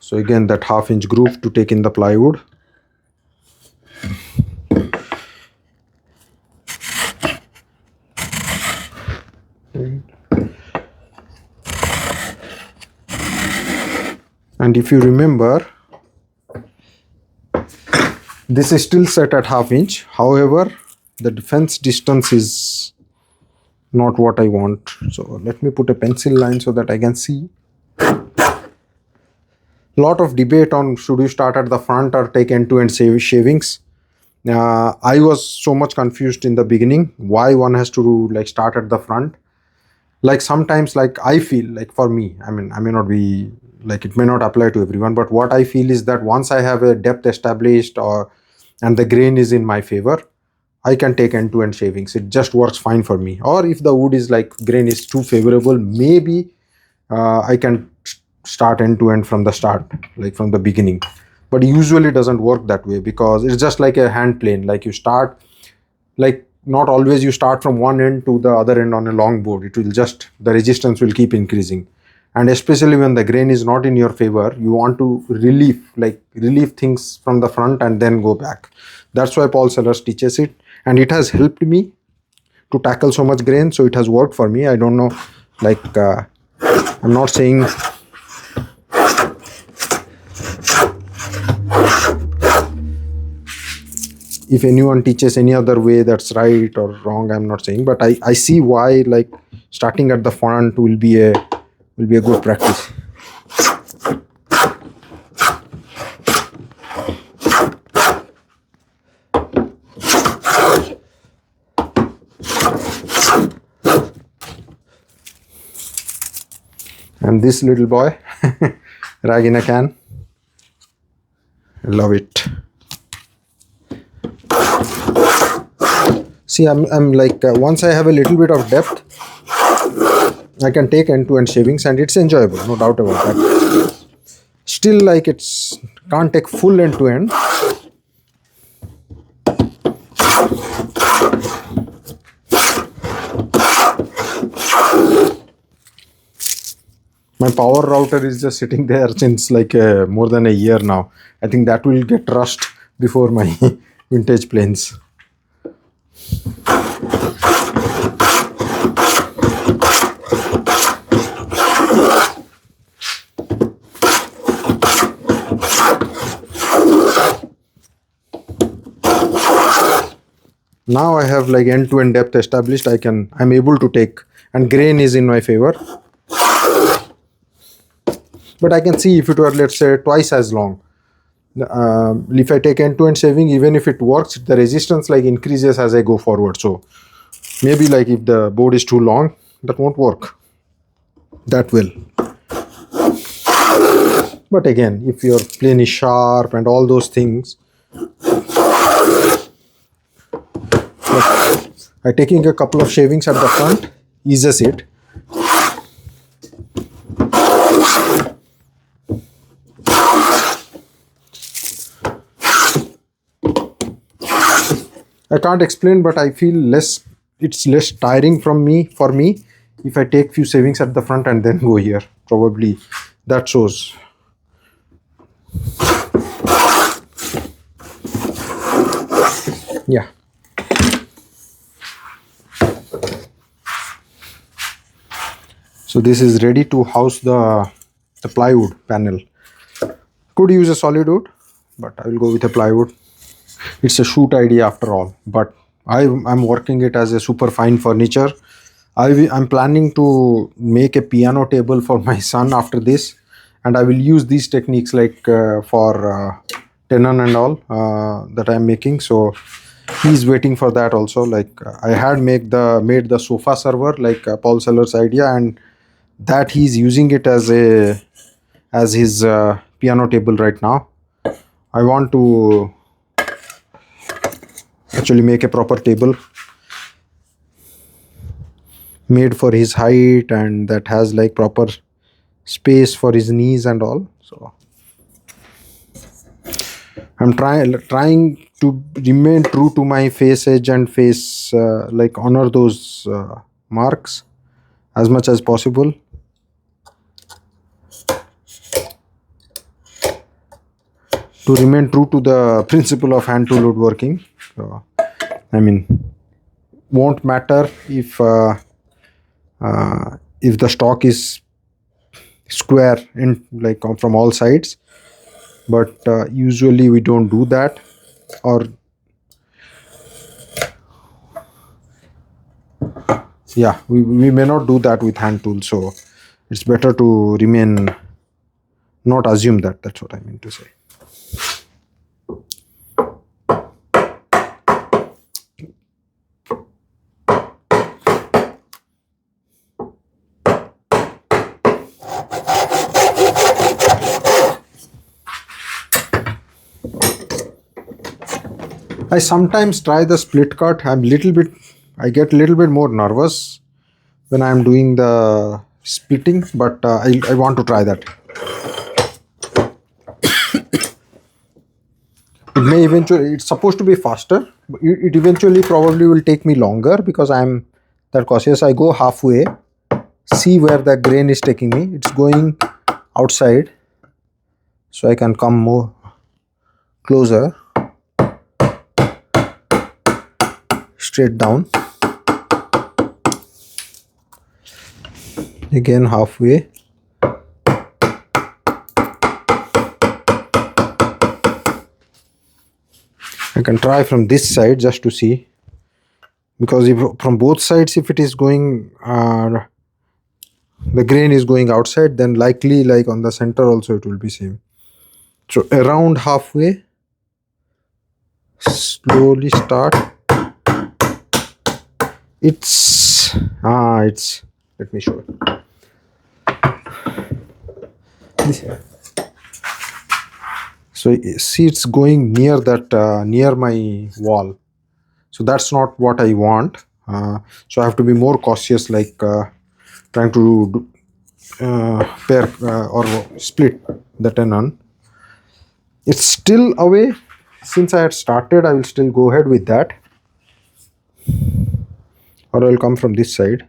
So again, that 1/2 inch groove to take in the plywood. And if you remember, this is still set at 1/2 inch. However, the fence distance is not what I want. So let me put a pencil line so that I can see. Lot of debate on should you start at the front or take end-to-end shavings. I was so much confused in the beginning why one has to like start at the front. Like sometimes, like I feel like for me, I mean, I may not be like, it may not apply to everyone, but what I feel is that once I have a depth established and the grain is in my favor, I can take end-to-end shavings. It just works fine for me. Or if the wood is like grain is too favorable, maybe I can start end-to-end from the start, like from the beginning. But usually it doesn't work that way because it's just like a hand plane. Like you start, like not always you start from one end to the other end on a long board. It will just, the resistance will keep increasing. And especially when the grain is not in your favor, you want to relieve things from the front and then go back. That's why Paul Sellers teaches it. And it has helped me to tackle so much grain. So it has worked for me. I don't know, like, I'm not saying if anyone teaches any other way that's right or wrong. I'm not saying, but I see why like starting at the front will be a good practice. And this little boy, rag in a can, I love it. See, I'm like, once I have a little bit of depth, I can take end-to-end shavings and it's enjoyable, no doubt about that. Still, like, it's can't take full end-to-end. My power router is just sitting there since like more than a year now. I think that will get rushed before my vintage planes. Now I have like end-to-end depth established. I'm able to take, and grain is in my favor. But I can see if it were, let's say, twice as long, if I take end-to-end shaving, even if it works, the resistance like increases as I go forward. So maybe like if the board is too long, that won't work. That will. But again, if your plane is sharp and all those things, by taking a couple of shavings at the front eases it. I can't explain, but I feel it's less tiring for me if I take few shavings at the front and then go here. Probably that shows. Yeah. So this is ready to house the plywood panel. Could use a solid wood, but I will go with a plywood. It's a shoot idea after all, but I'm working it as a super fine furniture. I'm planning to make a piano table for my son after this, and I will use these techniques like for tenon and all that I'm making. So he's waiting for that also. Like I had made the sofa server like Paul Sellers' idea, and that he's using it as his piano table right now. I want to actually make a proper table made for his height and that has like proper space for his knees and all. So I'm trying to remain true to my face edge and face like honor those marks as much as possible. to remain true to the principle of hand tool woodworking. So, I mean, won't matter if the stock is square in like from all sides, but usually we don't do that, or yeah, we may not do that with hand tools. So it's better to remain, not assume that. That's what I mean to say. I sometimes try the split cut. I get a little bit more nervous when I'm doing the splitting, but I want to try that. It may eventually, it's supposed to be faster, but it eventually probably will take me longer because I'm that cautious. I go halfway, see where the grain is taking me. It's going outside, so I can come more closer, straight down, again halfway. I can try from this side just to see, because if from both sides, if it is going the grain is going outside, then likely like on the center also it will be same. So around halfway, slowly start. It's let me show it. So see, it's going near that near my wall. So that's not what I want. So I have to be more cautious, like trying to pair or split the tenon. It's still away. Since I had started, I will still go ahead with that, or I'll come from this side.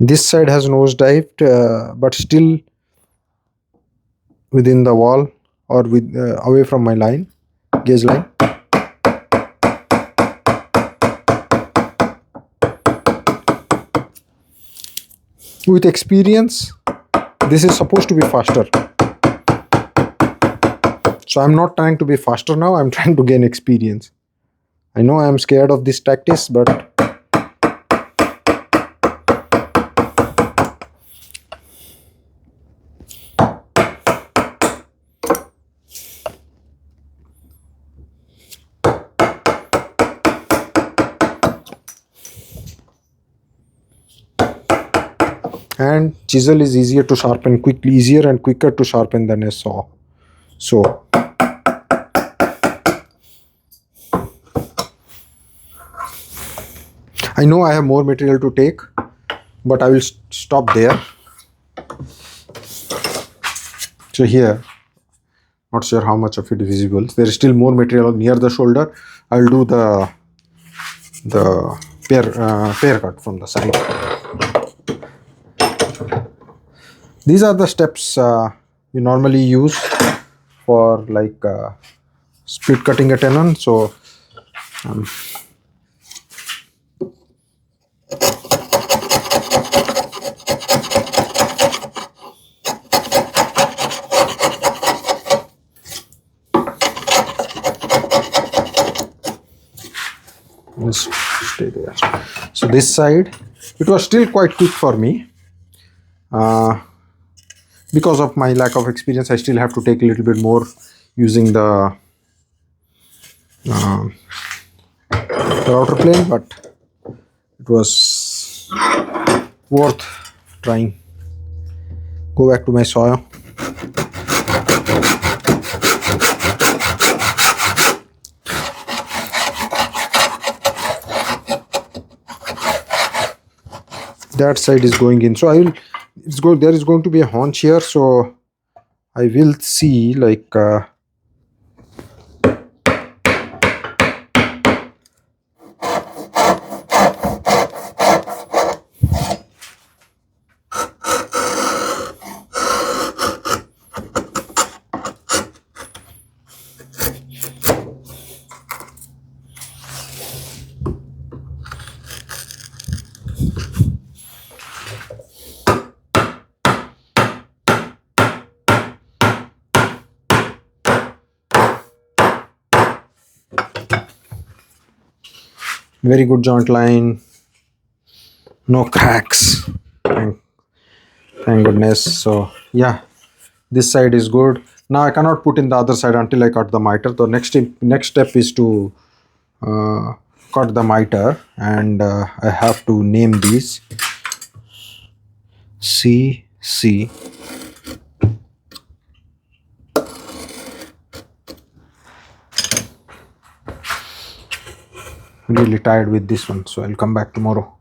This side has nosedived, but still within the wall or with away from my line, gauge line. With experience, this is supposed to be faster. So I'm not trying to be faster now, I'm trying to gain experience. I know I'm scared of this tactics, but and chisel is easier to sharpen quickly, easier and quicker to sharpen than a saw. So I know I have more material to take, but I will stop there. So here, not sure how much of it is visible. There is still more material near the shoulder. I will do the pair cut from the side. These are the steps you normally use for like split cutting a tenon. So let's stay there. So this side, it was still quite quick for me. Because of my lack of experience, I still have to take a little bit more using the router plane, but it was worth trying. Go back to my saw. that side is going in. So I will, there is going to be a haunch here, so I will see like very good joint line, no cracks. Thank goodness. So yeah, this side is good. Now I cannot put in the other side until I cut the miter. The next step is to uh, cut the miter, and I have to name these C C. Really tired with this one, so I'll come back tomorrow.